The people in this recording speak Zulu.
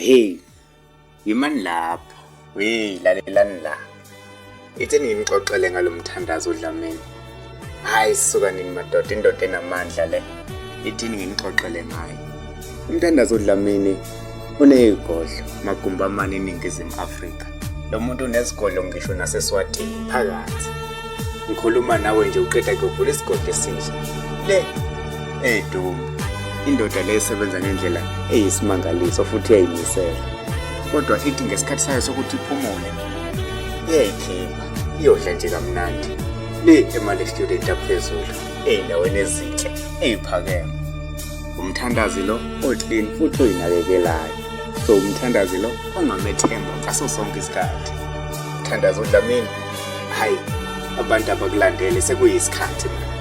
Hey, yimani lapho. Lalelani la. Itheni ngimxoxele ngalomthandazo uDlamini. Hayi sisuka nini madoda, indoda enamandla le. Ithini ngimxoxele ngayo. Umthandazo uDlamini unezigodlo magumba amane eNingizimu Afrika. Lo muntu unezigodlo ngisho naseSwatini phakathi. Ngikhuluma nawe nje uqeda kuvula isigodlo esisha. Le Dumbe. Indoda le isebenza ngendlela eyisimangaliso futhi eyimisela. Kodwa ithi ngesikhathi sayo sokuthi iphumule iyayikhipha iyodla nje kamnandi le emali student aphezulu ey'ndaweni ezinhle ey'phakeme. Umthandazi lo oclean futhi oyinakekelayo. So umthandazi lo ongamethemba ngaso sonke isikhathi. Umthandazi uDlamini, hayi abantu abakulandele sekuyisikhathi manje.